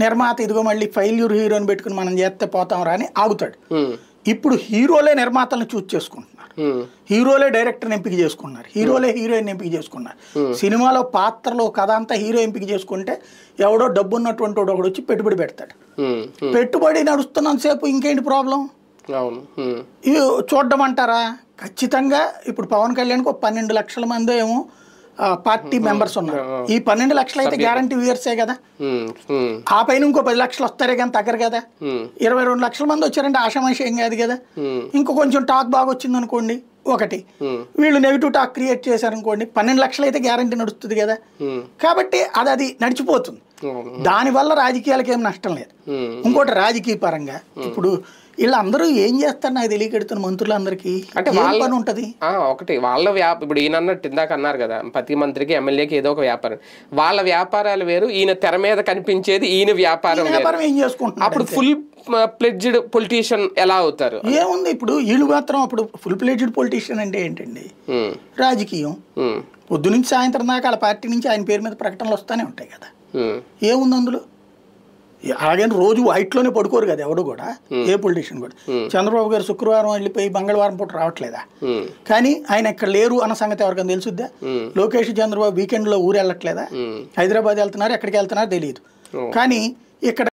నిర్మాత ఇదిగో మళ్ళీ ఫెయిల్యూర్ హీరోని పెట్టుకుని మనం చేస్తే పోతాం రా అని ఆగుతాడు. ఇప్పుడు హీరోలే నిర్మాతలను చూస్ చేసుకుంటున్నారు, హీరోలే డైరెక్టర్ని ఎంపిక చేసుకున్నారు, హీరోలే హీరోయిన్ ఎంపిక చేసుకున్నారు. సినిమాలో పాత్రలో కథ అంతా హీరో ఎంపిక చేసుకుంటే ఎవడో డబ్బున్నటువంటి వాడు ఒకడు వచ్చి పెట్టుబడి పెడతాడు. పెట్టుబడి నడుస్తున్నంతసేపు ఇంకేంటి ప్రాబ్లం? ఇవి చూడడం అంటారా? ఖచ్చితంగా ఇప్పుడు పవన్ కళ్యాణ్కి 12 లక్షల మంది ఏమో పార్టీ మెంబర్స్ ఉన్నారు. ఈ 12 లక్షలు అయితే గ్యారంటీ వ్యూయర్సే కదా. ఆ పైన ఇంకో 10 లక్షలు వస్తారే కానీ తగ్గరు కదా. 22 లక్షల మంది వచ్చారంటే ఆషామాషి ఏం కాదు కదా. ఇంకో కొంచెం టాక్ బాగా వచ్చింది అనుకోండి, ఒకటి వీళ్ళు నెగిటివ్ టాక్ క్రియేట్ చేశారనుకోండి, 12 లక్షలు అయితే గ్యారంటీ నడుస్తుంది కదా. కాబట్టి అది నడిచిపోతుంది. దానివల్ల రాజకీయాలకి ఏం నష్టం లేదు. ఇంకోటి రాజకీయ పరంగా ఇప్పుడు వీళ్ళందరూ ఏం చేస్తారు నాకు తెలియకెడుతున్న మంత్రులందరికీ అంటే పని ఉంటది. ఒకటి వాళ్ళ ఇప్పుడు ఈయన అన్నట్టు ఇందాక అన్నారు కదా, ప్రతి మంత్రికి ఎమ్మెల్యేకి ఏదో ఒక వ్యాపారం. వాళ్ళ వ్యాపారాలు వేరు, ఈయన తెర మీద కనిపించేది ఈయన వ్యాపారం ఏం చేసుకుంటున్నారు. అప్పుడు ఫుల్ ప్లెడ్జ్డ్ పొలిటీషియన్ ఎలా అవుతారు? ఏముంది ఇప్పుడు వీళ్ళు మాత్రం అప్పుడు ఫుల్ ప్లెడ్జ్డ్ పొలిటీషియన్ అంటే ఏంటండి? రాజకీయం పొద్దు నుంచి సాయంత్రం దాకా వాళ్ళ పార్టీ నుంచి ఆయన పేరు మీద ప్రకటనలు వస్తూనే ఉంటాయి కదా. ఏముంది అందులో? అలాగే రోజు వైట్లోనే పడుకోరు కదా ఎవడు కూడా, ఏ పొలిటీషియన్ కూడా. చంద్రబాబు గారు శుక్రవారం వెళ్ళిపోయి మంగళవారం పూట రావట్లేదా? కానీ ఆయన ఇక్కడ లేరు అన్న సంగతి ఎవరికైనా తెలుసుద్దా? లోకేష్ చంద్రబాబు వీకెండ్ లో ఊరు వెళ్ళట్లేదా? హైదరాబాద్ వెళ్తున్నారు, ఎక్కడికి వెళ్తున్నారు తెలియదు. కానీ ఇక్కడ